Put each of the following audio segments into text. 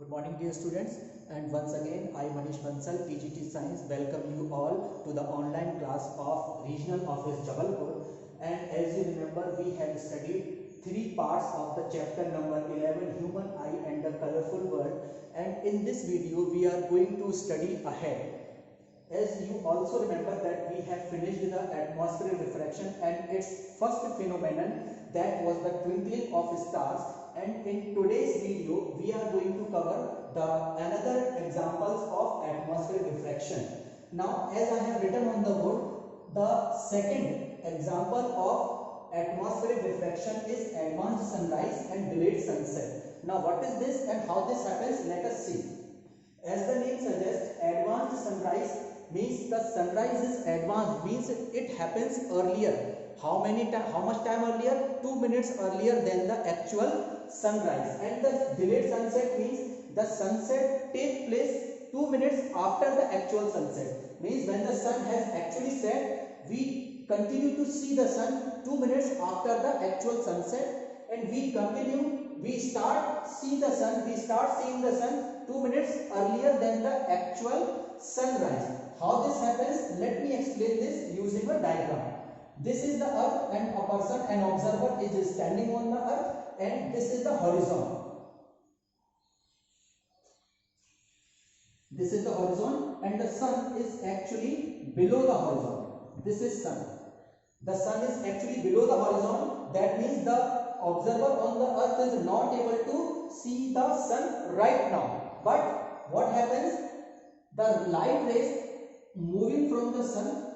Good morning, dear students, and once again I Manish Bansal, PGT Science, welcome you all to the online class of Regional Office Jabalpur. And as you remember, we have studied three parts of the chapter number 11, Human Eye and the Colorful World. And in this video, we are going to study ahead. As you also remember that we have finished the atmospheric refraction and its first phenomenon, that was the twinkling of stars. And in today's video we are going to cover the another examples of atmospheric refraction. Now, as I have written on the board, the second example of atmospheric refraction is advanced sunrise and delayed sunset. Now, what is this and how this happens? Let us see. As the name suggests, advanced sunrise means the sunrise is advanced, means it happens earlier. How much time earlier? 2 minutes earlier than the actual sunrise. And the delayed sunset means the sunset takes place 2 minutes after the actual sunset. Means when the sun has actually set, we continue to see the sun 2 minutes after the actual sunset, and we start seeing the sun 2 minutes earlier than the actual sunrise. How this happens? Let me explain this using a diagram. This is the earth and a person, an observer is standing on the earth, and this is the horizon. This is the horizon and the sun is actually below the horizon. This is sun. The sun is actually below the horizon. That means the observer on the earth is not able to see the sun right now. But what happens? The light rays moving from the sun,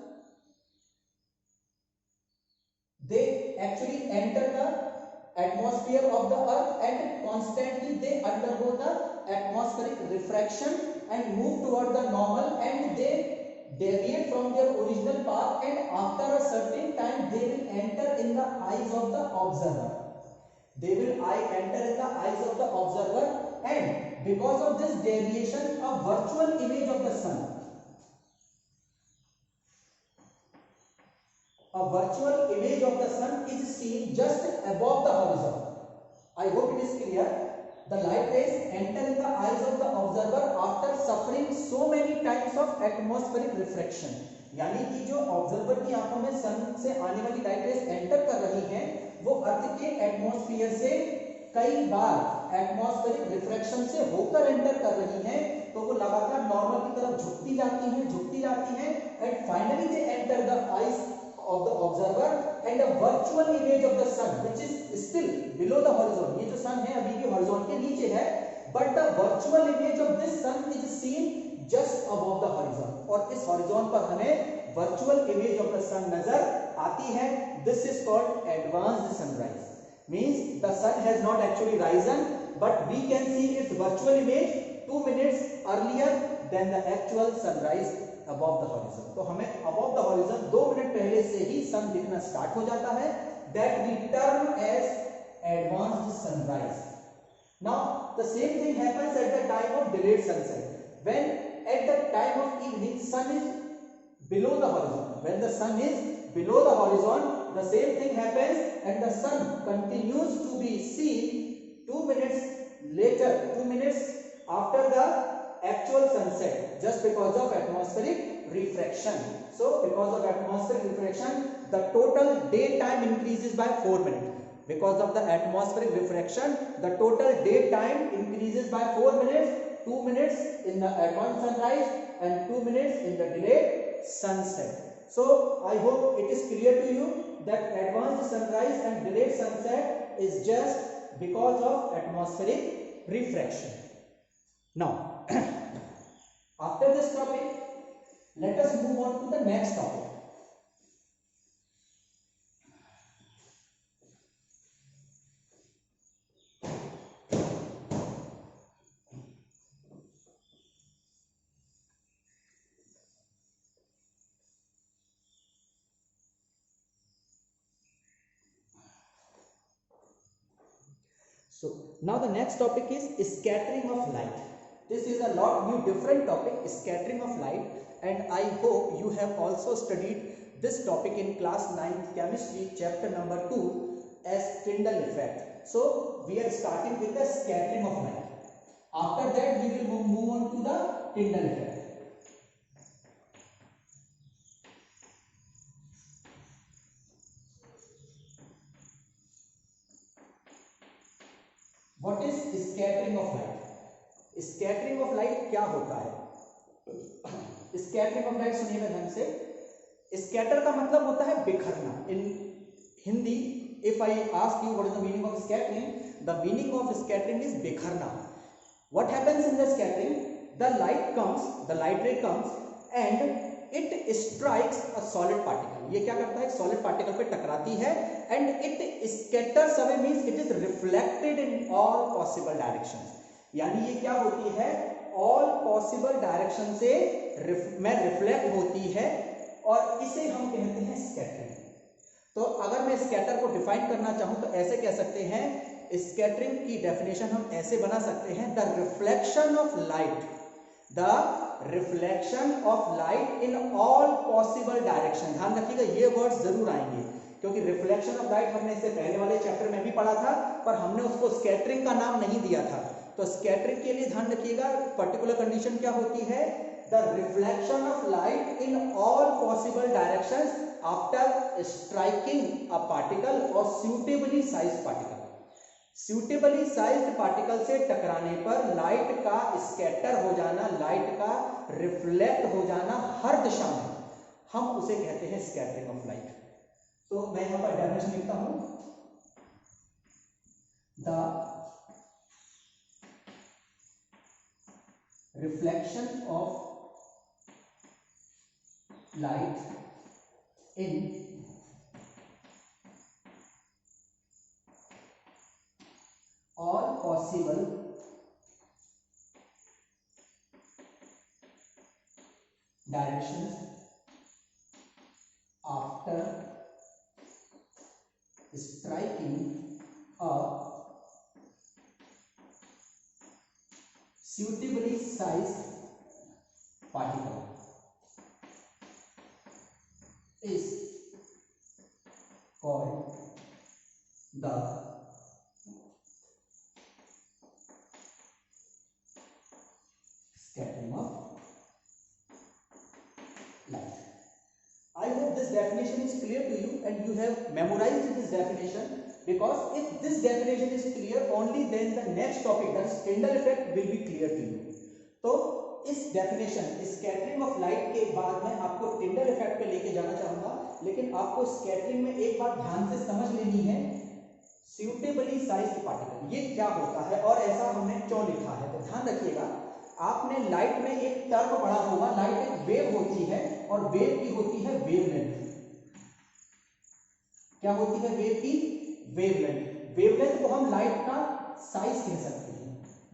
they actually enter the atmosphere of the earth and constantly they undergo the atmospheric refraction and move toward the normal, and they deviate from their original path, and after a certain time they will enter in the eyes of the observer. They will enter in the eyes of the observer, and because of this deviation, a virtual image of the sun, a virtual image of the sun is seen just above the horizon. I hope it is clear. The light rays enter in the eyes of the observer after suffering so many times of atmospheric refraction. यानी कि जो observer की आंखों में सन से आने वाली light rays enter कर रही हैं, वो अर्थ के एटमॉस्फेयर से कई बार एटमॉस्फेरिक रिफ्रैक्शन से होकर एंटर कर रही हैं, तो वो लगातार नॉर्मल की तरफ झुकती जाती हैं and finally they enter the eyes of the observer and a virtual image of the sun which is still below the horizon. ये जो sun है अभी भी horizon के नीचे है, but the virtual image of this sun is seen just above the horizon. और इस horizon पर हमें virtual image of the sun नजर आती है. This is called advanced sunrise. Means the sun has not actually risen, but we can see its virtual image 2 minutes earlier than the actual sunrise above the horizon. तो हमें above the horizon 2 minute पहले से ही सन दिखना start हो जाता है. That we term as advanced sunrise. Now the same thing happens at the time of delayed sunset. When at the time of evening sun is below the horizon. When the sun is below the horizon, the same thing happens and the sun continues to be seen 2 minutes later, 2 minutes after the actual sunset, just because of atmospheric refraction. So because of atmospheric refraction, the total daytime increases by 4 minutes. Because of the atmospheric refraction, the total daytime increases by 4 minutes, 2 minutes in the advanced sunrise and 2 minutes in the delayed sunset. So I hope it is clear to you that advanced sunrise and delayed sunset is just because of atmospheric refraction. Now, after this topic, let us move on to the next topic. So now the next topic is scattering of light. This is a lot new different topic, scattering of light, and I hope you have also studied this topic in class 9th chemistry chapter number 2 as Tyndall effect. So we are starting with the scattering of light. After that we will move on to the Tyndall effect. What is scattering of light? Scattering of light क्या होता है? Scattering of light सुनिएगा ध्यान से. Scatter का मतलब होता है बिखरना. In Hindi, if I ask you what is the meaning of scattering, the meaning of scattering is बिखरना. What happens in the scattering? The light ray comes and it strikes a solid particle. ये क्या करता है? solid particle पे टकराती है and it scatters away, means it is reflected in all possible directions. यानी ये क्या होती है? all possible direction से में reflect होती है और इसे हम कहते हैं scattering. तो अगर मैं स्कैटर को डिफाइन करना चाहूं तो ऐसे कह सकते हैं, स्कैटरिंग की डेफिनेशन हम ऐसे बना सकते हैं, the reflection of light in all possible direction. ध्यान रखिएगा ये वर्ड्स जरूर आएंगे क्योंकि रिफ्लेक्शन ऑफ लाइट हमने इससे पहले वाले चैप्टर में भी पढ़ा था पर हमने उसको स्कैटरिंग का नाम नहीं दिया था. तो स्कैटरिंग के लिए ध्यान रखिएगा पर्टिकुलर कंडीशन क्या होती है? The reflection of light in all possible directions after striking a particle और suitably sized particle. suitably sized particle से टकराने पर लाइट का स्कैटर हो जाना, लाइट का रिफ्लेक्ट हो जाना हर दिशा में, हम उसे कहते हैं स्कैटरिंग ऑफ लाइट. तो मैं यहां पर डेफिनेशन लिखता हूं, the reflection of light in all possible directions after striking a suitably sized particle is called the scattering of light. I hope this definition is clear to you and you have memorized this definition, because if this definition is clear, only then the next topic, that is Tyndall effect, will be clear to you. तो इस definition scattering of light के बाद में आपको Tyndall effect पे लेके जाना चाहूंगा, लेकिन आपको स्कैटरिंग में एक बात ध्यान से समझ लेनी है, suitably sized पार्टिकल ये क्या होता है और ऐसा हमने क्यों लिखा है. तो ध्यान रखिएगा, आपने लाइट में एक टर्म पढ़ा होगा, लाइट एक वेव होती है और वेव की होती है वेवलेंथ. क्या होती है वेव की? वेवलेंथ. वेवलेंथ को हम लाइट का साइज कह सकते हैं,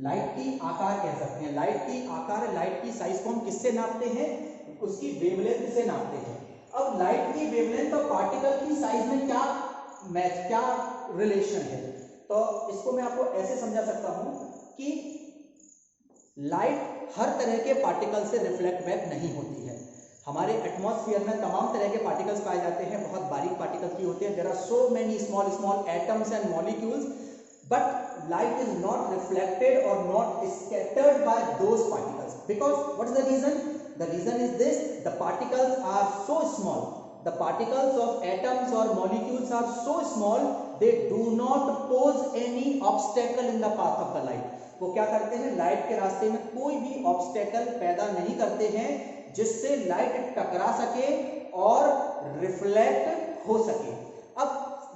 लाइट की आकार कह सकते हैं. लाइट की आकार, लाइट की साइज को हम किससे नापते हैं? उसकी वेवलेंथ से नापते हैं. अब लाइट की वेवलेंथ और पार्टिकल की साइज में क्या रिलेशन है? तो इसको मैं आपको ऐसे समझा सकता हूं कि लाइट हर तरह के पार्टिकल से रिफ्लेक्ट बैक नहीं होती है. हमारे एटमॉस्फेयर में तमाम तरह के पार्टिकल्स पाए जाते हैं, बहुत बारीक पार्टिकल्स भी होते हैं. There are so many small atoms and molecules, but light is not reflected or not scattered by those particles. Because what is the reason? The reason is this: the particles are so small, the particles of atoms or molecules are so small, they do not pose any obstacle in the path of the light. वो क्या करते हैं? Light के रास्ते में कोई भी obstacle पैदा नहीं करते हैं जिससे लाइट टकरा सके और रिफ्लेक्ट हो सके. अब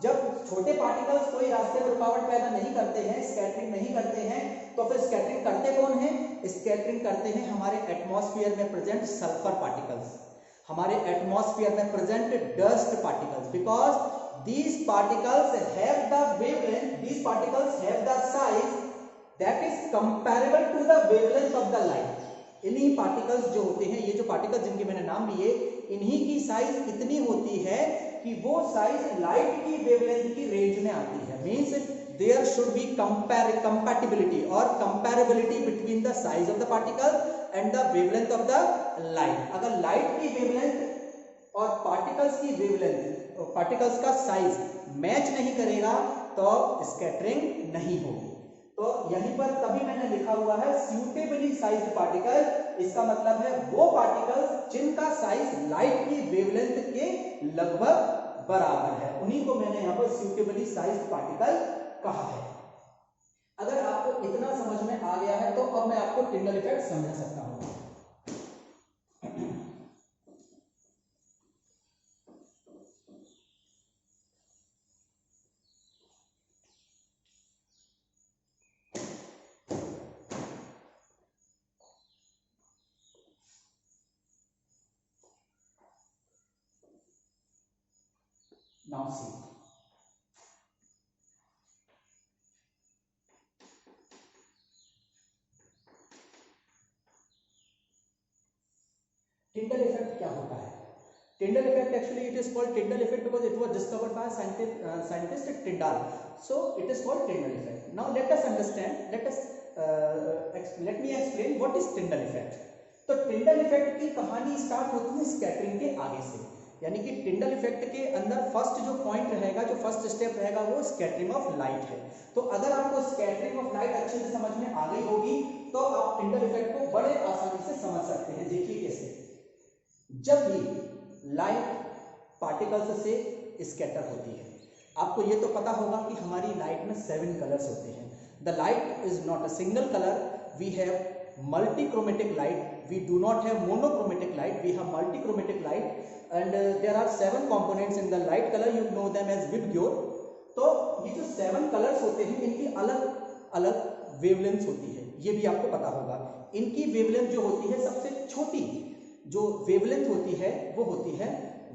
जब छोटे पार्टिकल्स कोई रास्ते में रुकावट पैदा नहीं करते हैं, स्कैटरिंग नहीं करते हैं, तो फिर स्कैटरिंग करते कौन है? स्कैटरिंग करते हैं हमारे एटमॉस्फेयर में प्रेजेंट सल्फर पार्टिकल्स, हमारे एटमॉस्फेयर में present dust particles. Because these particles have the wavelength, these particles have the size that is comparable to the wavelength of the light. इन्हीं पार्टिकल्स जो होते हैं, ये जो पार्टिकल्स जिनके मैंने नाम लिए, इन्हीं की साइज इतनी होती है कि वो साइज लाइट की वेवलेंथ की रेंज में आती है. Means there should be compatibility और comparability between the size of the particle and the wavelength of the light. अगर लाइट की वेवलेंथ और पार्टिकल्स की वेवलेंथ, पार्टिकल्स का साइज मैच नहीं करेगा तो स्कैटरिंग नहीं होगी. तो यहीं पर तभी मैंने लिखा हुआ है suitably sized particles। इसका मतलब है वो पार्टिकल्स जिनका साइज लाइट की वेवलेंथ के लगभग बराबर है, उन्हीं को मैंने यहाँ पर suitably sized particle कहा है। अगर आपको इतना समझ में आ गया है तो अब मैं आपको टिंडल इफेक्ट समझा सकता हूं। Now see, Tyndall effect क्या होता है? Tyndall effect actually it is called Tyndall effect because it was discovered by scientist Tyndall. So it is called Tyndall effect. Now let us understand. Let me explain what is Tyndall effect. तो Tyndall effect की कहानी start होती है scattering के आगे से, यानी कि टिंडल इफेक्ट के अंदर फर्स्ट जो पॉइंट रहेगा, जो फर्स्ट स्टेप रहेगा वो स्कैटरिंग ऑफ लाइट है। तो अगर आपको स्कैटरिंग ऑफ लाइट अच्छे से समझ में आ गई होगी तो आप टिंडल इफेक्ट को बड़े आसानी से समझ सकते हैं। देखिए कैसे, जब भी लाइट पार्टिकल्स से स्कैटर होती है, आपको ये तो पता होगा कि हमारी लाइट में 7 कलर्स होते हैं। The light is not a single colour, we have multichromatic light, we do not have monochromatic light, we have multichromatic light, and there are 7 components in the light color, you know them as Vibgyor। तो ये जो 7 colours होते हैं इनकी अलग अलग wavelength होती है, ये भी आपको पता होगा। इनकी वेवलेंथ जो होती है, सबसे छोटी जो वेवलेंथ होती है वो होती है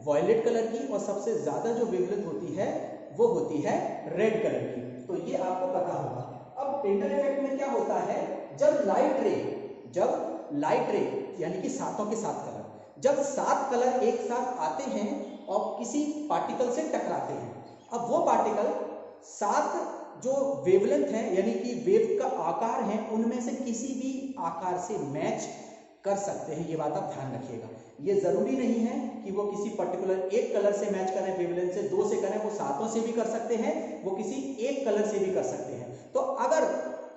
वॉयलेट कलर की, और सबसे ज्यादा जो वेवलेंथ होती है वो होती है रेड कलर की। तो ये आपको पता होगा। अब टिंडल इफेक्ट में क्या होता है, जब लाइट रे यानी कि 7 के 7 कलर, जब 7 कलर एक साथ आते हैं और किसी पार्टिकल से टकराते हैं, अब वो पार्टिकल 7 जो वेवलेंथ है यानी कि वेव का आकार है उनमें से किसी भी आकार से मैच कर सकते हैं। ये बात आप ध्यान रखिएगा। ये जरूरी नहीं है कि वो किसी पर्टिकुलर एक कलर से मैच करें, वेवलेंथ से 2 से करें, वो 7 से भी कर सकते हैं, वो किसी एक कलर से भी कर सकते हैं। तो अगर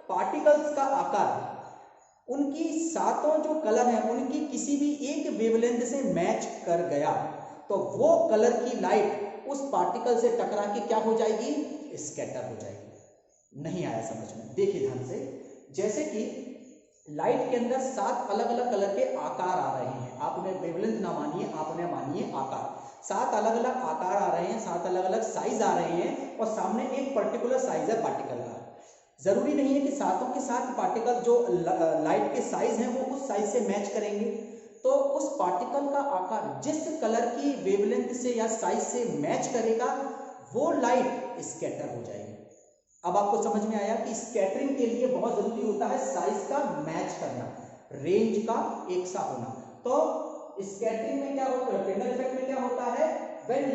पार्टिकल्स का आकार उनकी 7 जो कलर हैं उनकी किसी भी एक वेवलेंथ से मैच कर गया तो वो कलर की लाइट उस पार्टिकल से टकरा के क्या हो जाएगी, स्कैटर हो जाएगी। नहीं आया समझ में? देखिए ध्यान से, जैसे कि लाइट के अंदर 7 अलग अलग कलर के आकार आ रहे हैं, आप उन्हें वेवलेंथ ना मानिए, आप उन्हें मानिए आकार। 7 अलग अलग आकार आ रहे हैं, 7 अलग अलग साइज आ रहे हैं, और सामने एक पर्टिकुलर साइज है पार्टिकल का। जरूरी नहीं है कि 7 के 7 पार्टिकल जो लाइट के साइज हैं वो उस साइज से मैच करेंगे। तो उस पार्टिकल का आकार जिस कलर की वेवलेंथ से या साइज से मैच करेगा वो लाइट स्कैटर हो जाएगी। अब आपको समझ में आया कि स्कैटरिंग के लिए बहुत जरूरी होता है साइज का मैच करना, रेंज का एक सा होना। तो स्कैटरिंग में क्या होता है, टिंडल इफेक्ट में क्या होता है, व्हेन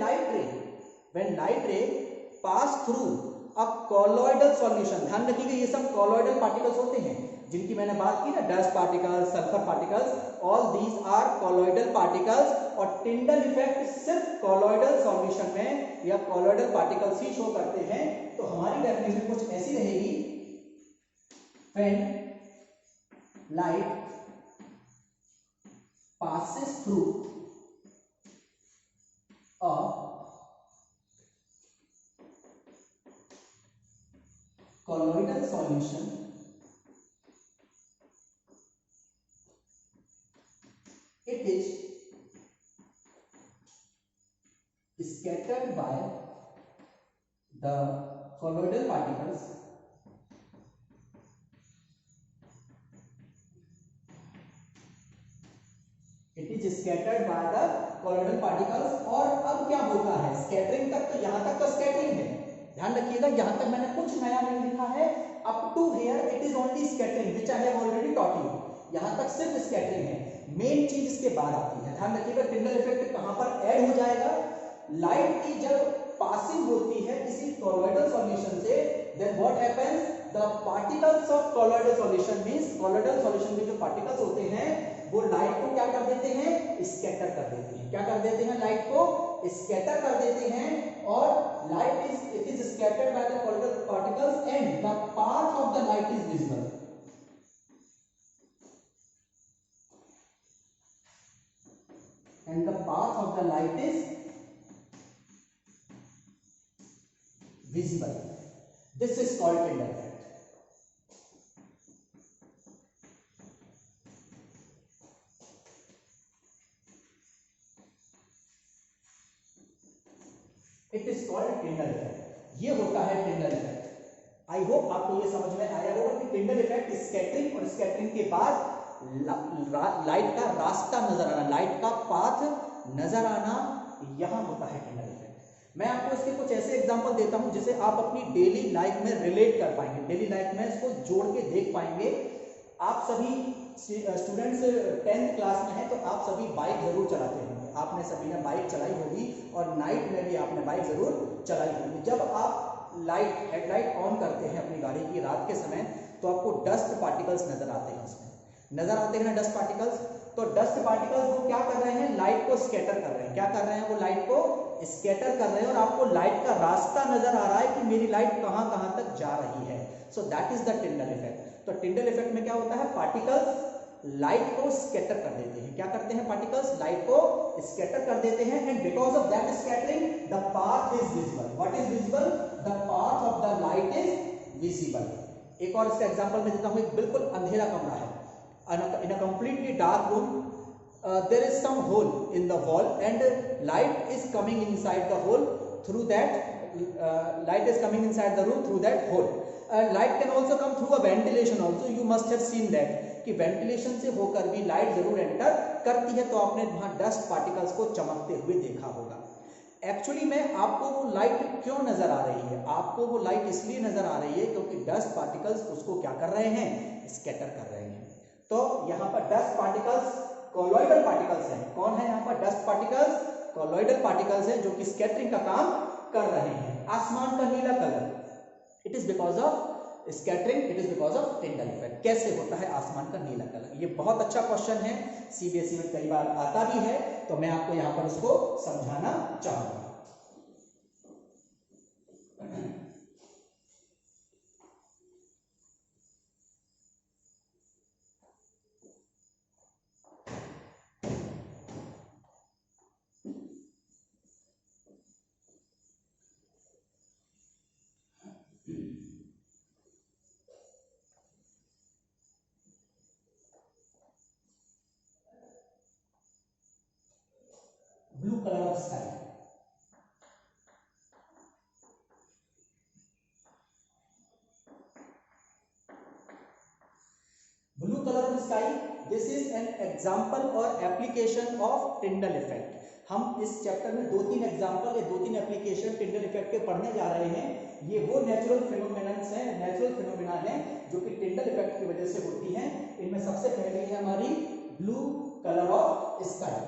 लाइट रे pass through a colloidal solution, ध्यान रखिएगा ये सब कॉलॉइडल पार्टिकल्स होते हैं जिनकी मैंने बात की ना, dust particles, sulphur particles, all these are colloidal particles. और टिंडल इफेक्ट सिर्फ कॉलॉइडल सॉल्यूशन में या कॉलॉइडल पार्टिकल्स ही शो करते हैं। तो हमारी डेफिनेशन कुछ ऐसी रहेगी, when light passes through a colloidal solution, it is scattered by the colloidal particles scattered by the colloidal particles. और अब क्या होता है, स्कैटरिंग तक तो यहां तक तो स्कैटरिंग है, ध्यान रखिएगा यहां तक मैंने कुछ नया नहीं लिखा है। Up to here it is only scattering which I have already taught you, यहां तक सिर्फ स्कैटरिंग है। मेन चीज इसके बाद आती है, ध्यान रखिएगा टिंडल इफेक्ट कहां पर ऐड हो जाएगा, लाइट की जब पासिंग होती है किसी कॉलॉइडल सॉल्यूशन से, then what happens, the particles of colloidal solution means colloidal solution में जो पार्टिकल्स होते हैं वो लाइट को क्या कर देते हैं, स्कैटर कर देते हैं। क्या कर देते हैं, लाइट को स्कैटर कर देते हैं और light is scattered by the colloidal particles and the path of the light is visible. And the path of the light is visible. This is called Tyndall effect. It is called Tyndall effect. ये होता है Tyndall effect. I hope आपको ये समझ में आया होगा कि Tyndall effect स्कैटरिंग और स्कैटरिंग के बाद लाइट का रास्ता नजर आना, लाइट का पाथ नजर आना, यहां होता है Tyndall effect। मैं आपको इसके कुछ ऐसे एग्जांपल देता हूं जिसे आप अपनी डेली लाइफ में रिलेट कर पाएंगे, डेली लाइफ में इसको जोड़ के देख पाएंगे। आप सभी स्टूडेंट्स 10th क्लास में हैं तो आप सभी बाइक जरूर चलाते होंगे, आपने सभी ने बाइक चलाई होगी और नाइट में भी आपने बाइक जरूर चलाई होगी। जब आप हेडलाइट ऑन करते हैं अपनी गाड़ी की रात के समय तो आपको डस्ट पार्टिकल्स नजर आते हैं, उसमें नजर आते हैं ना डस्ट पार्टिकल्स। तो डस्ट पार्टिकल्स वो क्या कर रहे हैं, लाइट को स्कैटर कर रहे हैं। क्या कर रहे हैं, वो लाइट को स्कैटर कर रहे हैं और आपको लाइट का रास्ता नजर आ रहा है कि मेरी लाइट कहां कहां तक जा रही है। So that is the Tyndall effect। तो Tyndall effect में क्या होता है, पार्टिकल्स लाइट को स्कैटर कर देते हैं। क्या करते हैं, पार्टिकल्स लाइट को स्कैटर कर देते हैं and because of that scattering the path is visible. What is visible, the path of the light is visible. एक और इसका एग्जांपल मैं देता हूं, एक बिल्कुल अंधेरा कमरा है, in a completely dark room, there is some hole in the wall and light is coming inside the hole through that light is coming inside the room through that hole. Light can also come through a ventilation also, you must have seen that कि ventilation से होकर भी light जरूर enter करती है। तो आपने वहां डस्ट पार्टिकल्स को चमकते हुए देखा होगा। एक्चुअली में आपको वो लाइट क्यों नजर आ रही है, आपको वो लाइट इसलिए नजर आ रही है क्योंकि डस्ट पार्टिकल्स उसको क्या कर रहे हैं, स्कैटर कर रहे हैं। तो यहाँ पर डस्ट पार्टिकल्स कोलॉइडल पार्टिकल्स हैं। कौन है यहाँ पर, डस्ट पार्टिकल्स कोलॉइडल पार्टिकल्स हैं जो कि स्कैटरिंग का काम कर रहे हैं। आसमान का नीला colour, it is because of scattering, it is because of Tyndall effect। कैसे होता है आसमान का नीला कलर, ये बहुत अच्छा क्वेश्चन है, सीबीएसई में कई बार आता भी है, तो मैं आपको यहाँ पर उसको समझाना चाहूंगा। Blue colour of sky, blue colour of sky, this is an example और एप्लीकेशन ऑफ Tyndall effect। हम इस चैप्टर में 2-3 एग्जांपल या 2-3 एप्लीकेशन Tyndall effect के पढ़ने जा रहे हैं। ये वो नेचुरल फिनोमेनन्स हैं, नेचुरल फिनोमेना हैं जो कि Tyndall effect की वजह से होती हैं। इनमें सबसे पहले है हमारी blue colour of sky.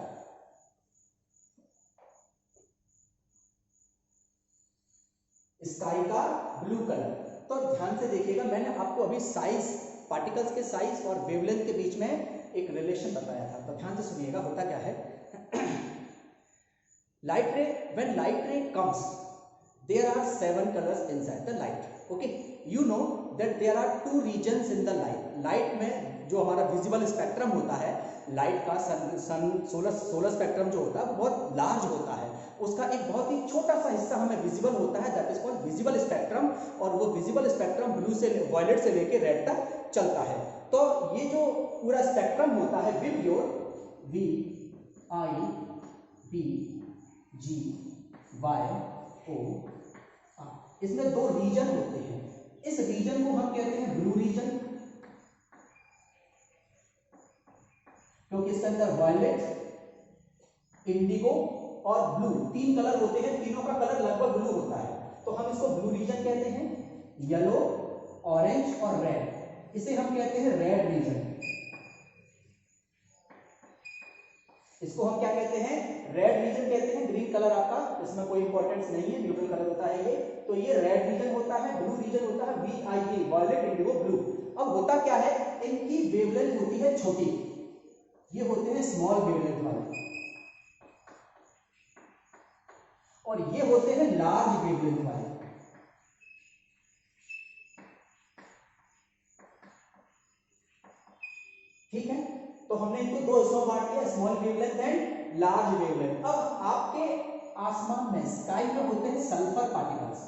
Sky का ब्लू कलर, तो ध्यान से देखिएगा, मैंने आपको अभी साइज, पार्टिकल्स के साइज और वेवलेंथ के बीच में एक रिलेशन बताया था, तो ध्यान से सुनिएगा होता क्या है। light ray, when light ray comes there are 7 colors inside the light, okay, you know that there are 2 regions in the light में जो हमारा विजिबल स्पेक्ट्रम होता है लाइट का, सोलर स्पेक्ट्रम जो होता है वो बहुत लार्ज होता है, उसका एक बहुत ही छोटा सा हिस्सा हमें विजिबल होता है, that is called visible spectrum. और वो विजिबल स्पेक्ट्रम ब्लू से वायलेट से लेके रेड तक चलता है। तो ये जो पूरा स्पेक्ट्रम होता है विद योर VIBGYO, इसमें 2 रीजन होते हैं। इस रीजन को हम कहते हैं ब्लू रीजन, क्योंकि इसके अंदर वायलेट, इंडिगो और ब्लू 3 कलर होते हैं, तीनों का कलर लगभग ब्लू होता है, तो हम इसको ब्लू रीजन कहते हैं। येलो, ऑरेंज और रेड, इसे हम कहते हैं रेड रीजन। इसको हम क्या कहते हैं, रेड रीजन कहते हैं। ग्रीन कलर आपका इसमें कोई इंपॉर्टेंस नहीं है, न्यूट्रल कलर होता है ये। तो ये रेड रीजन होता है, ब्लू रीजन होता है, VIB वायलेट, इंडिगो, ब्लू। अब होता क्या है, इनकी वेवलेंथ होती है छोटी, ये होते हैं स्मॉल वेवलेंथ वाले। और ये होते हैं लार्ज वेवलेंथ वाले। ठीक है, तो हमने इनको दो हिस्सों में बांट लिया, small wavelength and large wavelength. अब आपके आसमान में, स्काई में होते हैं सल्फर पार्टिकल्स।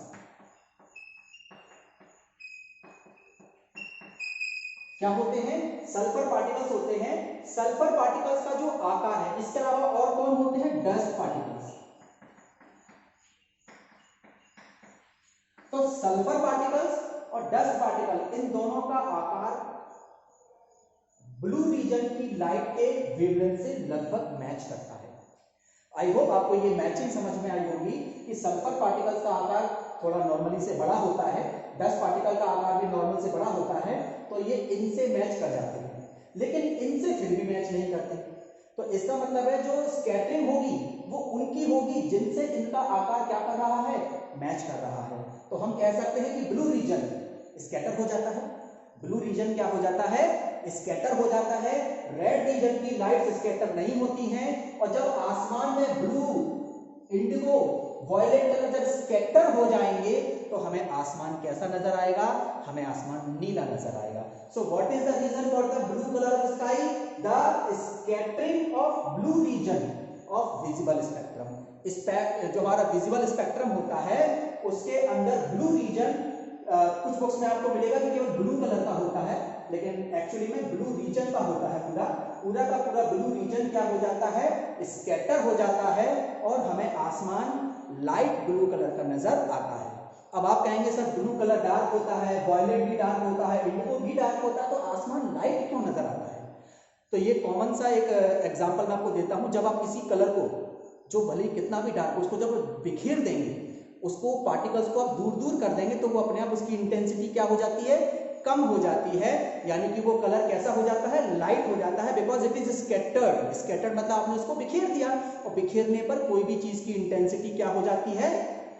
क्या होते हैं? सल्फर पार्टिकल्स होते हैं। सल्फर पार्टिकल्स का जो आकार है, इसके अलावा और कौन होते हैं? Dust particles. तो सल्फर पार्टिकल्स और डस्ट पार्टिकल, इन दोनों का आकार ब्लू रीजन की लाइट के वेवलेंथ से लगभग मैच करता है। आई होप आपको ये मैचिंग समझ में आई होगी कि सल्फर पार्टिकल्स का आकार थोड़ा नॉर्मली से बड़ा होता है, डस्ट पार्टिकल का आकार भी नॉर्मल से बड़ा होता है, तो ये इनसे मैच कर जाते हैं, लेकिन इनसे फिर भी मैच नहीं करते। तो इसका मतलब है जो स्कैटरिंग होगी वो उनकी होगी जिनसे इनका आकार क्या कर रहा है? मैच कर रहा है। तो हम कह सकते हैं कि ब्लू रीजन स्कैटर हो जाता है। ब्लू रीजन क्या हो जाता है? स्कैटर हो जाता है। रेड रीजन की लाइट्स स्कैटर नहीं होती हैं। और जब आसमान में ब्लू, इंडिगो, वॉयलेट कलर जब स्कैटर हो जाएंगे तो हमें आसमान कैसा नजर आएगा? हमें आसमान नीला नजर आएगा। So what is the reason for the blue colour of sky? The scattering of blue region of visible spectrum. जो हमारा विजिबल स्पेक्ट्रम होता है उसके अंदर ब्लू रीजन, कुछ बुक्स में आपको मिलेगा कि केवल ब्लू कलर का होता है, लेकिन एक्चुअली में ब्लू रीजन का होता है। पूरा का पूरा ब्लू रीजन क्या हो जाता है? स्कैटर हो जाता है और हमें आसमान लाइट ब्लू कलर का नजर आता है। अब आप कहेंगे सर ब्लू कलर डार्क होता है, वॉयलेट भी डार्क होता है, इंडिगो भी डार्क होता है, तो आसमान लाइट क्यों नजर आता है? तो ये कॉमन सा एक एग्जांपल मैं आपको देता हूं। जब आप किसी कलर को, जो भले कितना भी डार्क हो, उसको जब बिखेर देंगे, उसको पार्टिकल्स को आप दूर दूर कर देंगे, तो वो अपने आप उसकी इंटेंसिटी क्या हो जाती है? कम हो जाती है। यानी कि वो कलर कैसा हो जाता है? लाइट हो जाता है, because it is scattered. Scattered मतलब आपने उसको बिखेर दिया, और बिखेरने पर कोई भी चीज की इंटेंसिटी क्या हो जाती है?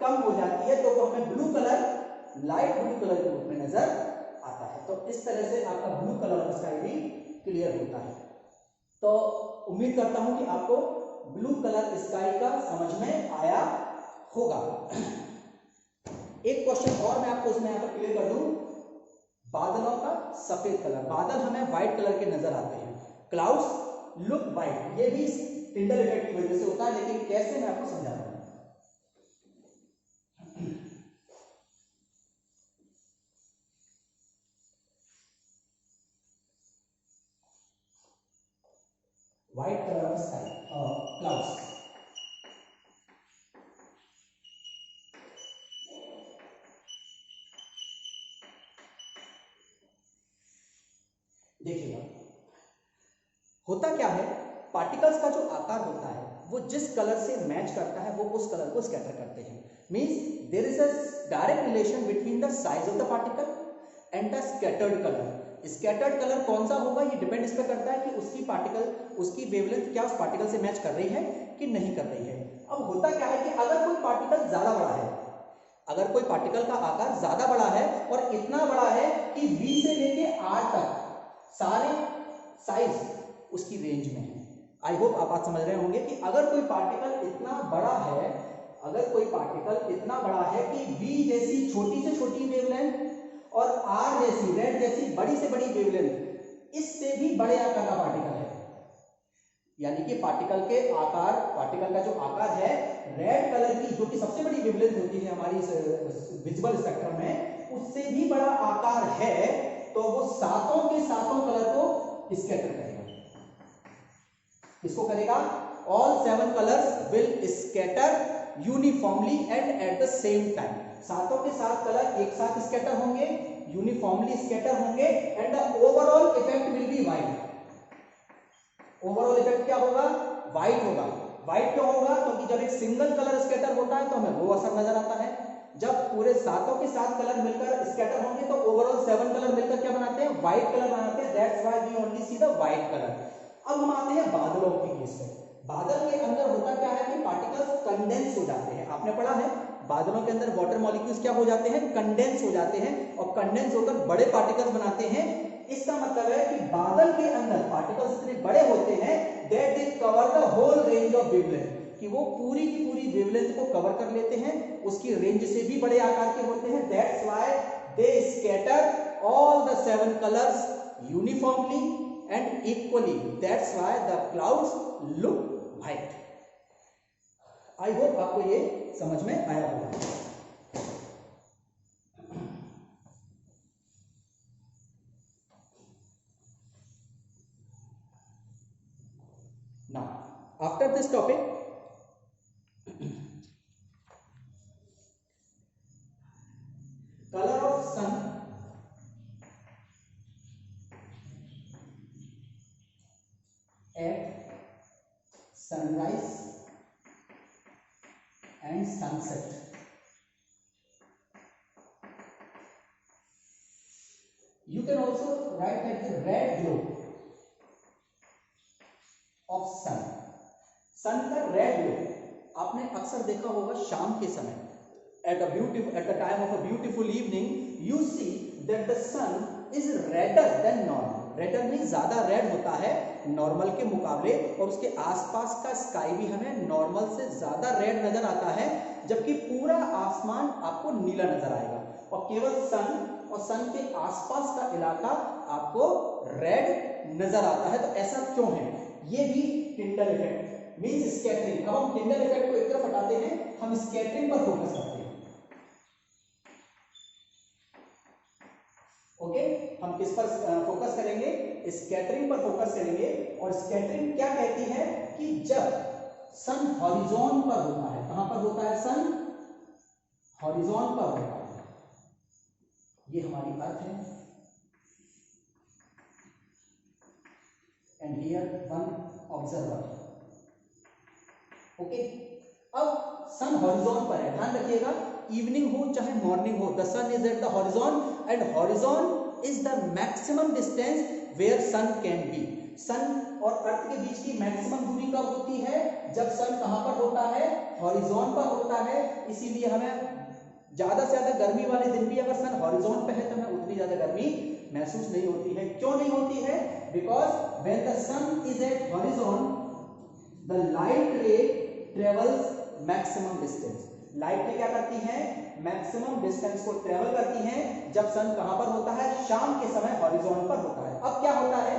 कम हो जाती है। तो वो हमें blue colour, light blue colour के रूप में नजर आता है। तो इस तरह से आपका ब्लू कलर ऑफ स्काई भी क्लियर होता है। तो उम्मीद करता हूं कि आपको ब्लू कलर स्काई का समझ में आया होगा। एक क्वेश्चन और मैं आपको इसमें यहां पर क्लियर कर दूं। बादलों का सफेद कलर, बादल हमें व्हाइट कलर के नजर आते हैं। क्लाउड्स लुक व्हाइट, ये भी टिंडल इफेक्ट की वजह से होता है, लेकिन कैसे मैं आपको समझा रहा हूं। White colour of sky, clouds. देखिएगा होता क्या है, पार्टिकल्स का जो आकार होता है वो जिस कलर से मैच करता है वो उस कलर को स्कैटर करते हैं। Means there is a direct relation between the size of the particle and the scattered colour. Scattered colour कौन सा होगा ये डिपेंड इस पर करता है कि उसकी पार्टिकल, उसकी वेवलेंथ क्या उस पार्टिकल से मैच कर रही है कि नहीं कर रही है। अब होता क्या है कि अगर कोई पार्टिकल ज्यादा बड़ा है, अगर कोई पार्टिकल का आकार ज्यादा बड़ा है और इतना बड़ा है कि V से लेके R तक सारे साइज उसकी रेंज में है। आई होप आप बात समझ रहे होंगे कि अगर कोई पार्टिकल इतना बड़ा है, अगर कोई पार्टिकल इतना बड़ा है कि V जैसी छोटी से छोटी वेवलेंथ और R जैसी, रेड जैसी बड़ी से बड़ी वेवलेंथ, इससे भी बड़े आकार का पार्टिकल है, यानी कि पार्टिकल के आकार, पार्टिकल का जो आकार है रेड कलर की, जो कि सबसे बड़ी वेवलेंथ होती है हमारी विजिबल स्पेक्ट्रम में, उससे भी बड़ा आकार है, तो वो सातों के सातों कलर को स्कैटर करेगा। इसको करेगा, all 7 colours will scatter uniformly and at the same time. सातों के सात कलर एक साथ स्कैटर होंगे, यूनिफॉर्मली स्कैटर होंगे, and the overall effect will be white. Overall effect क्या होगा? व्हाइट होगा। व्हाइट क्यों होगा? क्योंकि जब एक सिंगल कलर स्कैटर होता है तो हमें वो असर नजर आता है, जब पूरे सातों के सात कलर मिलकर स्कैटर होंगे तो ओवरऑल 7 कलर मिलकर क्या बनाते हैं? व्हाइट कलर बनाते हैं। That's why we only see the white colour. अब हम आते हैं बादलों के केस पे। बादल के अंदर होता क्या है कि पार्टिकल्स कंडेंस हो जाते हैं। आपने पढ़ा है बादलों के अंदर वाटर मॉलिक्यूल्स क्या हो जाते हैं? कंडेंस हो जाते हैं, और कंडेंस होकर बड़े पार्टिकल्स बनाते हैं। इसका मतलब है कि बादल के अंदर पार्टिकल्स इतने बड़े होते हैं that they cover the whole range of wavelength, कि वो पूरी की पूरी वेवलेंथ को कवर कर लेते हैं, उसकी रेंज से भी बड़े आकार के होते हैं। That's why they scatter all the 7 colours uniformly and equally, that's why the clouds look white. I hope आपको ये समझ में आया होगा। Now, after this topic, color of sun at sunrise and sunset. You can also write that the red glow of sun. सन का red glow आपने अक्सर देखा होगा शाम के समय, at the time of a beautiful evening you see that the sun is redder than normal. Raider में ज्यादा रेड होता है नॉर्मल के मुकाबले, और उसके आसपास का स्काई भी हमें नॉर्मल से ज्यादा रेड नजर आता है, जबकि पूरा आसमान आपको नीला नजर आएगा और केवल सन और सन के आसपास का इलाका आपको रेड नजर आता है। तो ऐसा क्यों है? ये भी टिंडल इफेक्ट मींस स्कैटरिंग। अब हम टिंडल इफेक्ट को एक तरफ हटाते हैं, हम स्कैटरिंग पर फोकस करते हैं। ओके, हम किस पर फोकस करेंगे? स्कैटरिंग पर फोकस करेंगे। और स्कैटरिंग क्या कहती है कि जब सन हॉरिजॉन पर होता है, कहां पर होता है? सन हॉरिजॉन पर होता है। ये हमारी अर्थ है, and here one observer. Okay, अब सन हॉरिजॉन पर है, ध्यान रखिएगा, इवनिंग हो चाहे मॉर्निंग हो, the sun is at the horizon and horizon is the maximum distance where sun can be. Sun और अर्थ के बीच की मैक्सिमम दूरी कब होती है? जब सन कहां पर होता है? हॉरिजॉन पर होता है। इसीलिए हमें ज्यादा से ज्यादा गर्मी वाले दिन भी अगर सन हॉरिजॉन पे है तो हमें उतनी ज्यादा गर्मी महसूस नहीं होती है। क्यों नहीं होती है? Because when the sun is at horizon the light ray travels maximum distance. Light ray क्या करती हैं? मैक्सिमम डिस्टेंस को ट्रेवल करती हैं जब सन कहां पर होता है? शाम के समय हॉरिजॉन पर होता है। अब क्या होता है?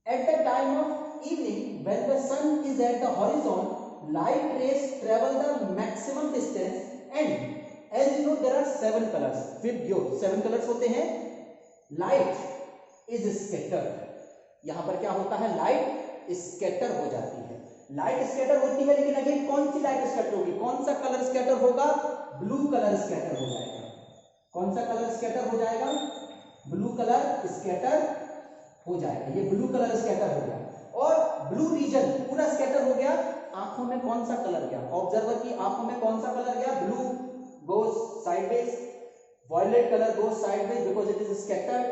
At the time of evening when the sun is at the horizon light rays travel the maximum distance and as you know there are 7 colours with your 7 colours होते हैं। Light is scattered. यहां पर क्या होता है? Light scatter हो जाती है। लाइट स्कैटर होती है, लेकिन अगेन कौन सी लाइट स्कैटर होगी? कौन सा कलर स्कैटर होगा? ब्लू कलर स्कैटर हो जाएगा। कौन सा कलर स्कैटर हो जाएगा? ब्लू कलर स्कैटर हो जाएगा। ये ब्लू कलर स्कैटर हो गया और ब्लू रीजन पूरा स्कैटर हो गया। आंखों में कौन सा कलर गया? ऑब्जर्वर की आंखों में कौन सा कलर गया? Blue goes sideways, violet color goes sideways because it is scattered,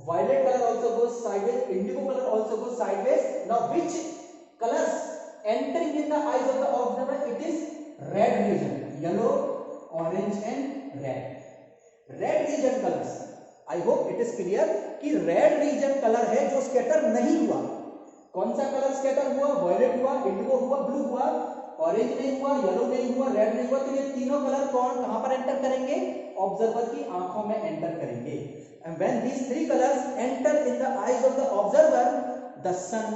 violet color also goes sideways, indigo color also goes sideways. Now which colors entering in the eyes of the observer? It is red region, yellow, orange and red. Red region colors, I hope it is clear कि red region color है जो scatter नहीं हुआ। कौन सा colour scatter हुआ? Violet हुआ, Indigo हुआ, ब्लू हुआ, ऑरेंज नहीं हुआ, येलो नहीं हुआ, रेड नहीं हुआ। तो ये तीनों कलर कहां पर एंटर करेंगे? ऑब्जर्वर की आंखों में एंटर करेंगे। And when these 3 colours enter in the eyes of the observer the sun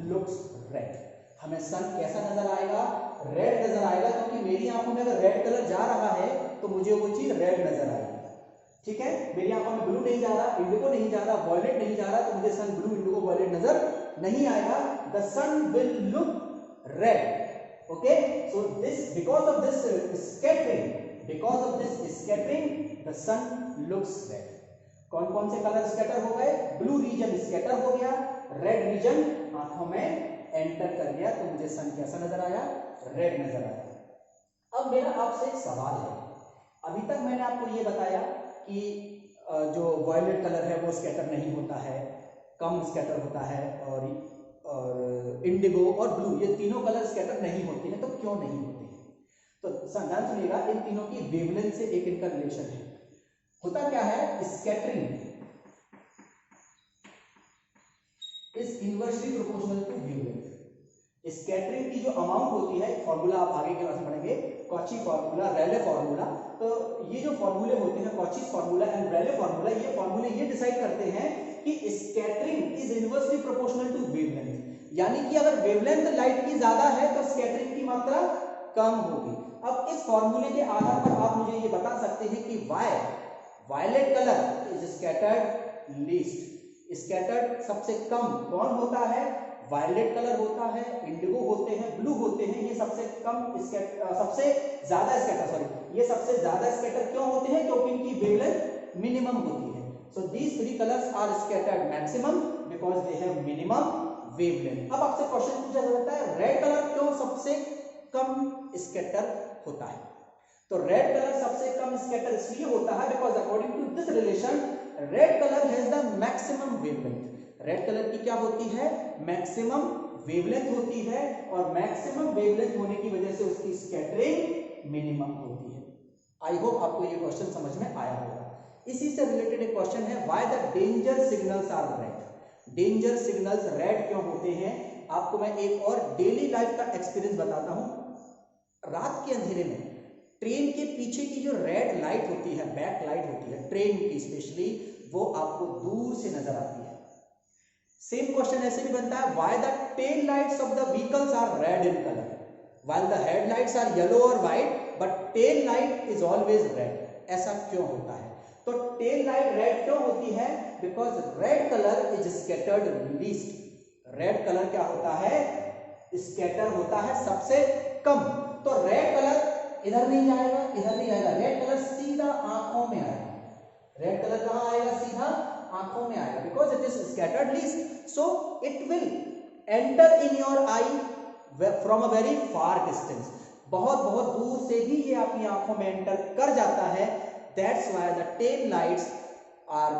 looks red. हमें सन कैसा नजर आएगा? रेड नजर आएगा, क्योंकि मेरी आंखों में अगर रेड कलर जा रहा है तो मुझे वो चीज रेड नजर आएगी। ठीक है, मेरी आंखों में ब्लू नहीं जा रहा, इंडिगो नहीं जा रहा, वायलेट नहीं जा रहा, तो मुझे सन ब्लू, इंडिगो, वायलेट नजर नहीं आएगा। The sun will look red. Okay, so this because of this scattering the sun looks red. कौन कौन से कलर स्कैटर हो गए? ब्लू रीजन स्कैटर हो गया, रेड रीजन आंखों में एंटर कर गया, तो मुझे सन कैसा नजर आया? रेड नजर आया। अब मेरा आपसे एक सवाल है। अभी तक मैंने आपको ये बताया कि जो वायलेट कलर है वो स्कैटर नहीं होता है, कम स्कैटर होता है, और इंडिगो और ब्लू ये तीनों कलर स्कैटर नहीं होते हैं। तो क्यों नहीं होते हैं? तो ध्यान सुनिएगा, इन तीनों की वेवलेंथ से एक इनका रिलेशन है। होता क्या है? Scattering is inversely proportional to wavelength. Scattering की जो अमाउंट होती है, फॉर्मूला आप आगे क्लास में पढ़ेंगे, कॉची फार्मूला, रेले फार्मूला। तो ये जो फॉर्मूले होते हैं, Cauchy's formula and Rayleigh formula, ये फॉर्मूले ये डिसाइड करते हैं कि scattering is inversely proportional to wavelength, यानी कि अगर वेवलेंथ लाइट की ज्यादा है तो स्कैटरिंग की मात्रा कम होगी। अब इस फॉर्मूले के आधार पर आप मुझे ये बता सकते हैं कि why violet colour is scattered least, scattered सबसे कम कौन होता है, वायलेट कलर होता है, इंडिगो होते हैं, ब्लू होते हैं, ये सबसे कम सबसे ज्यादा स्कैटर, सॉरी ये सबसे ज्यादा स्कैटर क्यों होते हैं, क्योंकि इनकी वेवलेंथ मिनिमम होती है। So these three colours are scattered maximum because they have minimum wavelength. अब आपसे क्वेश्चन पूछा जा सकता है रेड कलर क्यों सबसे कम स्कैटर होता है। तो रेड कलर सबसे कम स्कैटर इसलिए होता है because according to this relation red colour has the maximum wavelength. Red colour की क्या होती है, मैक्सिमम वेवलेंथ होती है, और मैक्सिमम वेवलेंथ होने की वजह से उसकी स्कैटरिंग मिनिमम होती है। आई होप आपको ये क्वेश्चन समझ में आया होगा। इसी से रिलेटेड एक क्वेश्चन है why the danger signals are red. Danger signals red क्यों होते हैं। आपको मैं एक और डेली लाइफ का एक्सपीरियंस बताता हूं। रात के अंधेरे में ट्रेन के पीछे की जो रेड लाइट होती है, बैक लाइट होती है ट्रेन की स्पेशली, वो आपको दूर से नजर आती है। सेम क्वेश्चन ऐसे भी बनता है why the tail lights of the vehicles are red in colour while the headlights are yellow और white but tail light is always red. ऐसा क्यों होता है। तो टेल लाइट रेड क्यों होती है, because red colour is scattered least. Red colour क्या होता है, स्कैटर होता है सबसे कम। तो रेड कलर इधर नहीं जाएगा, इधर नहीं आएगा, रेड कलर सीधा आंखों में आएगा। रेड कलर कहां आएगा, सीधा आंखों में आएगा, because it is scattered least. So it will enter in your I from a very far distance. बहुत बहुत दूर से भी ये आपकी आंखों में एंटर कर जाता है। That's why the tail lights are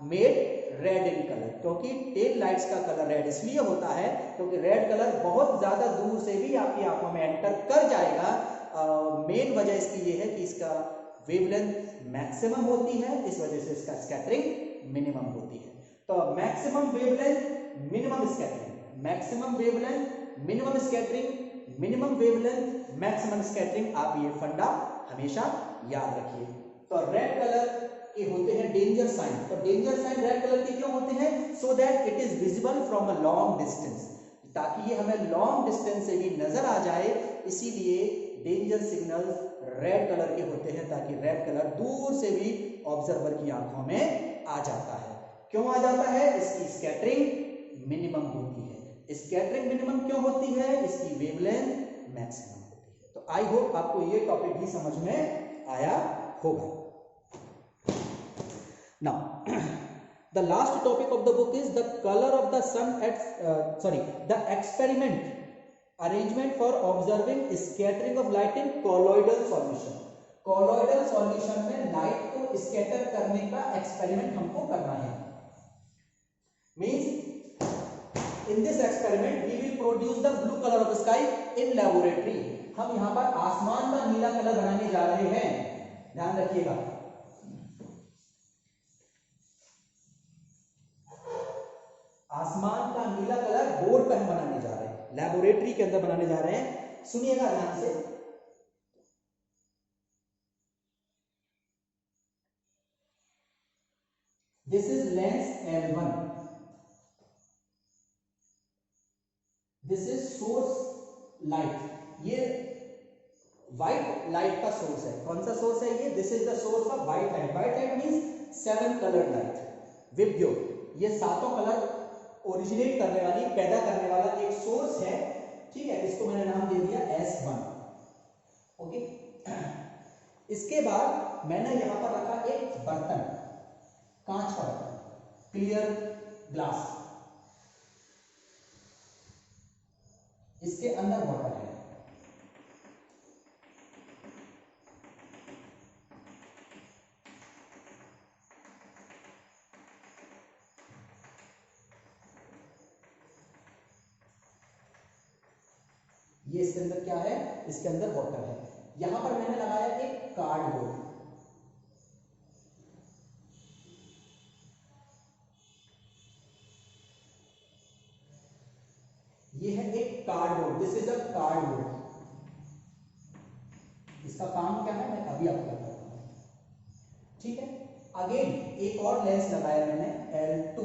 made red in colour. क्योंकि टेल लाइट्स का कलर रेड इसलिए होता है क्योंकि रेड कलर बहुत ज्यादा दूर से भी आपकी आंखों में एंटर कर जाएगा। मेन वजह इसकी ये है कि इसका वेवलेंथ मैक्सिमम होती है, इस वजह से इसका स्कैटरिंग मिनिमम होती है। तो maximum wavelength minimum scattering, maximum wavelength minimum scattering, minimum wavelength maximum scattering, आप ये फंडा हमेशा याद रखिए। तो रेड कलर के होते हैं डेंजर साइन। तो डेंजर साइन रेड कलर के क्यों होते हैं, so that it is visible from a long distance, ताकि ये हमें लॉन्ग डिस्टेंस से भी नजर आ जाए। इसीलिए डेंजर सिग्नल्स रेड कलर के होते हैं, ताकि रेड कलर दूर से भी ऑब्जर्वर की आंखों में आ जाता है। क्यों आ जाता है, इसकी स्कैटरिंग मिनिमम होती है। स्कैटरिंग मिनिमम क्यों होती है, इसकी वेवलेंथ मैक्सिमम होती है। तो आई होप आपको ये टॉपिक भी समझ में आया होगा। Now the last topic of the book is the color of the sun at the experiment arrangement for observing scattering of light in colloidal solution। colloidal solution में लाइट को scatter करने का एक्सपेरिमेंट हमको करना है। Means in this experiment we will produce the blue colour of sky in laboratory. हम यहां पर आसमान का नीला कलर बनाने जा रहे हैं, ध्यान रखिएगा। आसमान का नीला कलर बोर्ड पर हम बनाने जा रहे हैं, लैबोरेटरी के अंदर बनाने जा रहे हैं। सुनिएगा ध्यान से। This is lens L1, this is source light. ये व्हाइट लाइट का सोर्स है। कौन सा सोर्स है ये, this is the source of white light. White light means 7 coloured light, विब्यो। ये सातों कलर ओरिजिनेट करने वाली, पैदा करने वाला एक सोर्स है, ठीक है। इसको मैंने नाम दे दिया S1, ओके। इसके बाद मैंने यहां पर रखा एक बर्तन, कांच का बर्तन, क्लियर ग्लास। इसके अंदर वाटर है। ये इसके अंदर क्या है, इसके अंदर वाटर है। यहां पर मैंने लगाया एक कार्डबोर्ड। ये है एक cardboard cardboard, this is a cardboard. इसका काम क्या है मैं अभी आपको बताता हूं, ठीक है। अगेन एक और लेंस लगाया मैंने L2,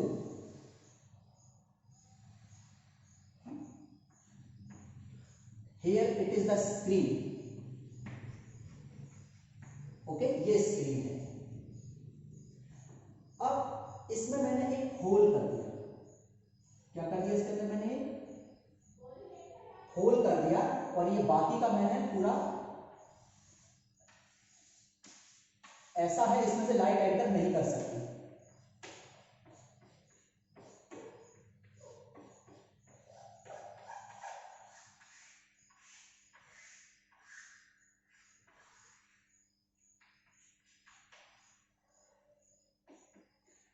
here it is the screen, okay, ये स्क्रीन है। अब इसमें मैंने एक होल कर दिया, क्या कर दिया इसके अंदर मैंने एक होल कर दिया, और ये बाकी का मैंने पूरा ऐसा है, इसमें से लाइट एंटर नहीं कर सकती।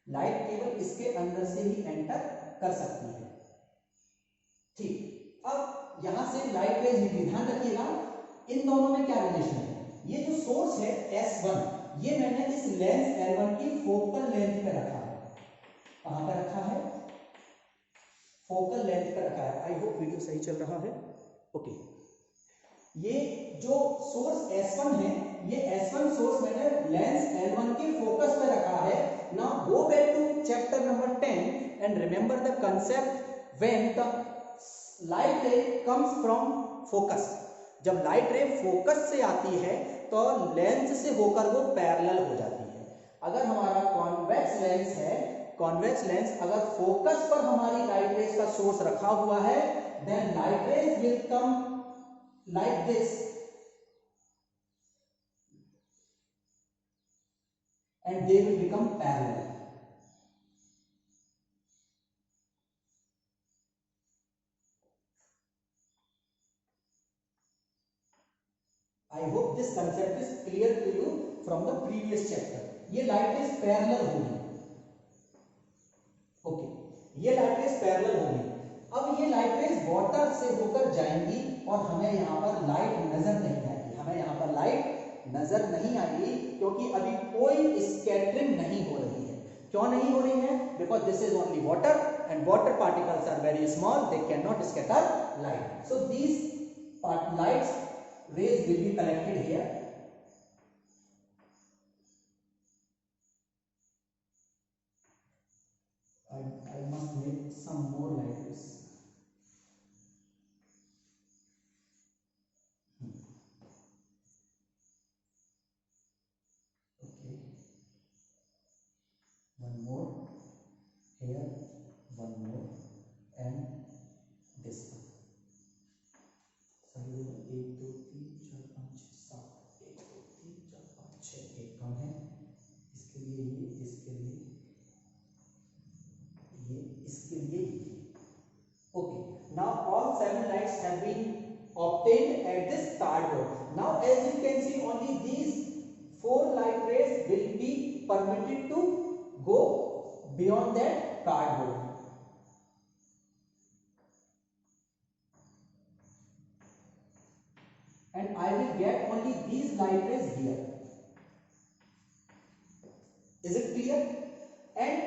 लाइट केवल इसके अंदर से ही एंटर कर सकती है, ठीक। अब यहां से लाइट रेज निकली, ध्यान रखिएगा इन दोनों में क्या रिलेशन है। ये जो सोर्स है S1, ये मैंने इस लेंस L1 की फोकल लेंथ पे रखा है। कहां पे रखा है? फोकल लेंथ पे रखा है। आई होप वीडियो सही चल रहा है, ओके। ये जो सोर्स S1 है, ये S1 सोर्स मैंने लेंस L1 के फोकस पे रखा है। Now go back to chapter number 10 and remember the concept when the light ray comes from focus. जब लाइट रे फोकस से आती है तो लेंस से होकर वो पैरेलल हो जाती है। अगर हमारा कॉन्वेक्स लेंस है, कॉन्वेक्स लेंस अगर फोकस पर हमारी लाइट रेज का सोर्स रखा हुआ है, then light rays will come like this and they will become parallel. I hope this concept is clear to you from the previous chapter. ये light rays parallel होगी, okay, ये light rays parallel होगी। अब ये light rays water से होकर जाएंगी और हमें यहाँ पर लाइट नजर नहीं आएगी, हमें यहाँ पर लाइट नजर नहीं आएगी, क्योंकि अभी कोई स्कैटरिंग नहीं हो रही है। क्यों नहीं हो रही है? Because this is only water and water particles are very small, they can not scatter light. So these lights rays will be collected here. I must make some more like this. Okay, one more here, one more, and this one. सही है, 1 2 3 4 5 6 7, 1 2 3 4 5 6, एक कम है, इसके लिए ये, इसके लिए ये, इसके लिए ये। Okay, now all 7 lights have been obtained at this cardboard. Now as you can see, only these 4 light rays will be permitted to go beyond that cardboard. And I will get only these light rays here. Is it clear? And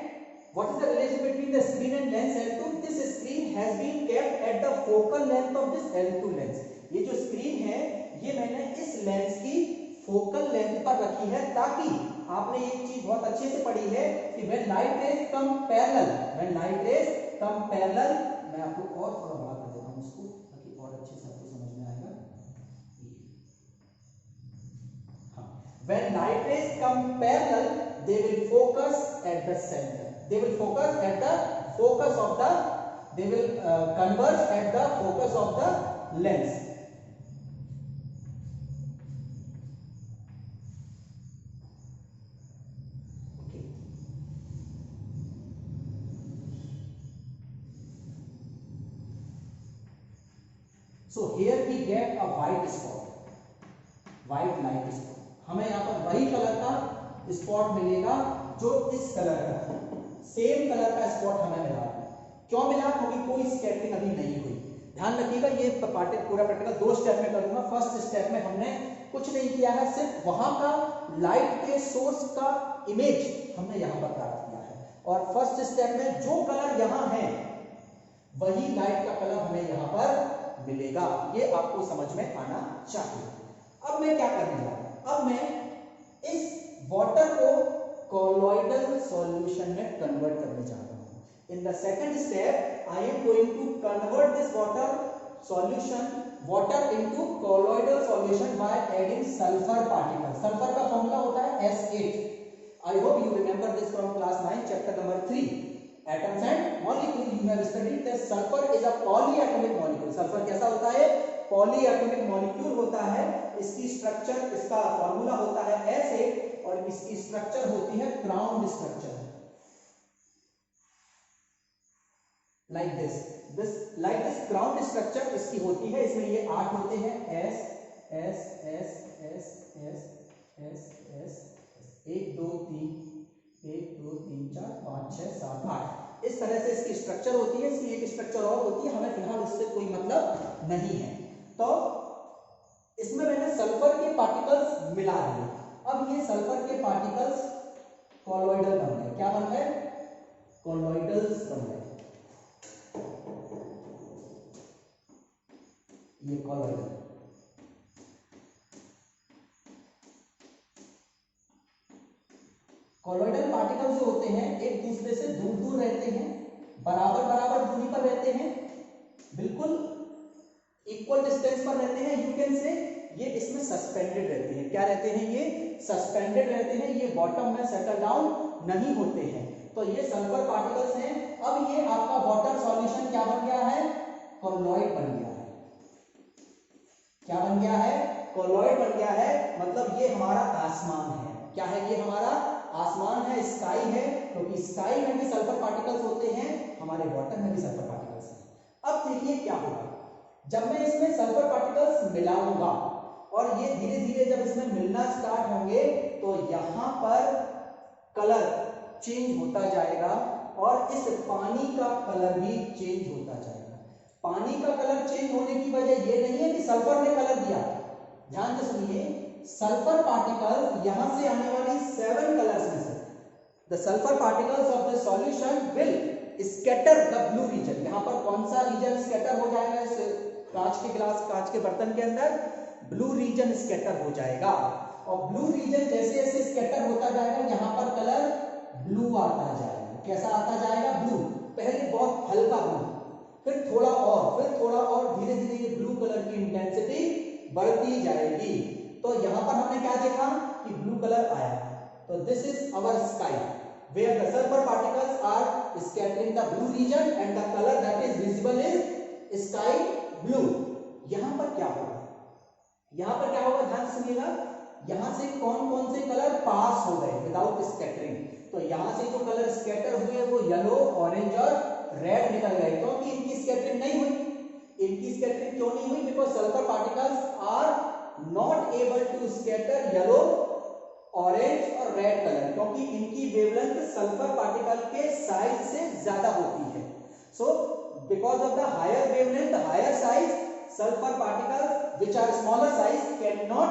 what is the relation between the screen and lens L2? This screen has been kept at the focal length of this L2 lens. ये जो screen है, ये मैंने इस lens की focal length पर रखी है, ताकि आपने एक चीज बहुत अच्छे से पढ़ी है कि when light rays come parallel, when light rays come parallel, मैं आपको और थोड़ा बड़ा कर देता हूँ इसको, ताकि और अच्छे से आपको समझ में आएगा। When light rays come parallel, they will focus at the center. They will focus at the focus of the, they will converge at the focus of the lens. Okay. So here we get a white spot, white light spot. हमें यहाँ पर वही colour का spot मिलेगा जो इस colour का था, सेम कलर का स्पॉट हमें मिला। क्यों मिला? क्योंकि कोई स्कैटरिंग अभी नहीं हुई। ध्यान रखिएगा, ये पूरा प्रैक्टिकल 2 स्टेप में करूंगा। फर्स्ट स्टेप में हमने कुछ नहीं किया है, सिर्फ वहां का लाइट के सोर्स का इमेज हमने यहाँ पर प्राप्त किया है, और फर्स्ट स्टेप में जो कलर यहाँ है वही लाइट का कलर हमें यहाँ पर मिलेगा। ये आपको समझ में आना चाहिए। अब मैं क्या करने जा रहा हूं, अब मैं इस वाटर को कॉलोइडल सॉल्यूशन में कन्वर्ट करने जा रहा हूं। In the second step I am going to convert this water into colloidal solution by adding sulphur particle. Sulphur का फॉर्मूला होता है S8। I hope you remember this from class 9 chapter number 3 atoms and molecule. You have studied that sulphur is a polyatomic molecule. Sulphur कैसा होता है, polyatomic molecule होता है। इसकी structure, इसका फॉर्मूला होता है S8 और इसकी स्ट्रक्चर होती है crown structure, like this crown structure इसकी होती है। इसमें ये 8 होते हैं, S S S S S S S 1 2 3 1 2 3 4 5 6 7 8 इस तरह से इसकी स्ट्रक्चर होती है। इसकी एक स्ट्रक्चर और होती है, हमें फिलहाल उससे कोई मतलब नहीं है। तो इसमें मैंने सल्फर के पार्टिकल्स मिला दिए। अब ये सल्फर के पार्टिकल्स कॉलोइडल बन गए। क्या बन गए, कॉलोइडल्स बन गए। ये कॉलोइडल, कॉलोइडल पार्टिकल्स जो होते हैं एक दूसरे से दूर दूर रहते हैं, बराबर बराबर दूरी पर रहते हैं, बिल्कुल इक्वल डिस्टेंस पर रहते हैं। यू कैन से ये इसमें सस्पेंडेड रहते हैं। क्या रहते हैं, ये सस्पेंडेड रहते हैं, ये बॉटम में सेटल डाउन नहीं होते हैं। तो ये सल्फर पार्टिकल्स हैं। अब ये आपका वाटर सॉल्यूशन क्या बन गया है, कॉलोइड बन गया है। क्या बन गया है, कॉलोइड बन गया है। मतलब ये हमारा आसमान है। क्या है, ये हमारा आसमान है, स्काई है, क्योंकि स्काई में भी सल्फर पार्टिकल्स होते हैं, हमारे वाटर में भी सल्फर पार्टिकल्स हैं। अब देखिए क्या होगा, जब मैं इसमें सल्फर पार्टिकल्स मिलाऊंगा और ये धीरे धीरे जब इसमें मिलना स्टार्ट होंगे तो यहां पर कलर चेंज होता जाएगा और इस पानी का कलर भी चेंज होता जाएगा। पानी का कलर चेंज होने की वजह ये नहीं है कि सल्फर ने कलर दिया। ध्यान से सुनिए, सल्फर पार्टिकल यहां से आने वाली 7 कलर्स में से the sulphur particles of the solution will scatter the blue region. यहां पर कौन सा रीजन स्कैटर हो जाएगा, इस कांच के गिलास, कांच के बर्तन के अंदर ब्लू रीजन स्कैटर हो जाएगा। और ब्लू रीजन जैसे जैसे स्कैटर होता जाएगा यहां पर कलर ब्लू आता जाएगा। कैसा आता जाएगा, ब्लू। पहले बहुत हल्का ब्लू, फिर थोड़ा और, फिर थोड़ा और, धीरे धीरे ये ब्लू कलर की इंटेंसिटी बढ़ती जाएगी। तो यहां पर हमने क्या देखा कि ब्लू कलर आया। तो this is our sky where the sulphur particles are scattering the blue region and the colour that is visible is sky blue. यहां पर क्या होगा, यहां पर क्या होगा, ध्यान सुनिएगा। यहां से कौन कौन से कलर पास हो गए विदाउट स्कैटरिंग। तो यहां से जो कलर स्कैटर हुए वो येलो, ऑरेंज और रेड निकल गए, क्योंकि इनकी स्कैटरिंग नहीं हुई। इनकी स्कैटरिंग क्यों नहीं हुई, because sulphur particles are not able to scatter yellow, orange और रेड कलर, क्योंकि इनकी वेवलेंथ सल्फर पार्टिकल के साइज से ज्यादा होती है। So because of the higher wavelength, higher size, sulfur particles which are smaller size cannot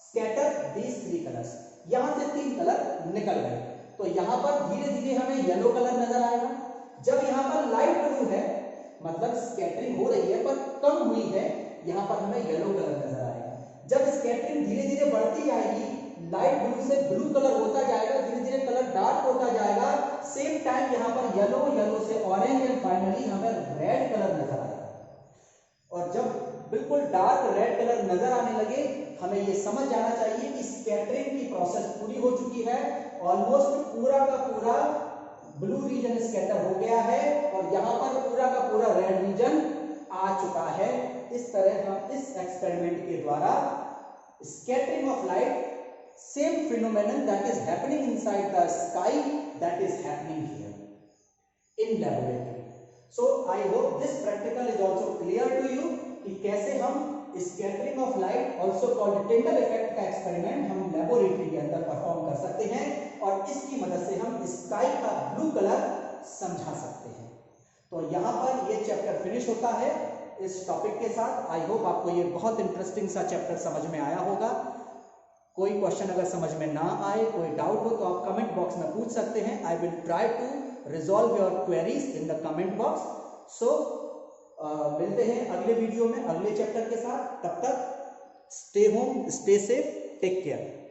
scatter these 3 colors। यहां से 3 कलर निकल गए। तो यहां पर धीरे धीरे हमें येलो कलर नजर आएगा। जब यहां पर लाइट ब्लू है, मतलब स्कैटरिंग हो रही है पर कम हुई है, यहां पर हमें येलो कलर नजर आएगा। जब स्कैटरिंग धीरे धीरे बढ़ती जाएगी, लाइट ब्लू से ब्लू कलर होता जाएगा, धीरे धीरे कलर डार्क होता जाएगा। सेम टाइम यहां पर येलो, येलो से ऑरेंज एंड फाइनली हमें रेड कलर नजर आएगा। और जब बिल्कुल डार्क रेड कलर नजर आने लगे, हमें यह समझ जाना चाहिए कि स्कैटरिंग की प्रोसेस पूरी हो चुकी है। ऑलमोस्ट पूरा का पूरा ब्लू रीजन स्कैटर हो गया है और यहां पर पूरा का पूरा रेड रीजन आ चुका है। इस तरह हम इस एक्सपेरिमेंट के द्वारा scattering of light, same phenomenon that is happening inside the sky, that is happening here in laboratory. So I hope this practical is also clear to you कि कैसे हम scattering of light also called Tyndall effect का experiment हम laboratory के अंदर perform कर सकते हैं और इसकी मदद से हम स्काई का ब्लू कलर समझा सकते हैं। तो यहाँ पर ये चैप्टर फिनिश होता है इस टॉपिक के साथ। आई होप आपको ये बहुत इंटरेस्टिंग सा चैप्टर समझ में आया होगा। कोई क्वेश्चन अगर समझ में ना आए, कोई डाउट हो तो आप कमेंट बॉक्स में पूछ सकते हैं। I will try to resolve your queries in the comment box. So मिलते हैं अगले वीडियो में अगले चैप्टर के साथ। तब तक stay home, stay safe, take care.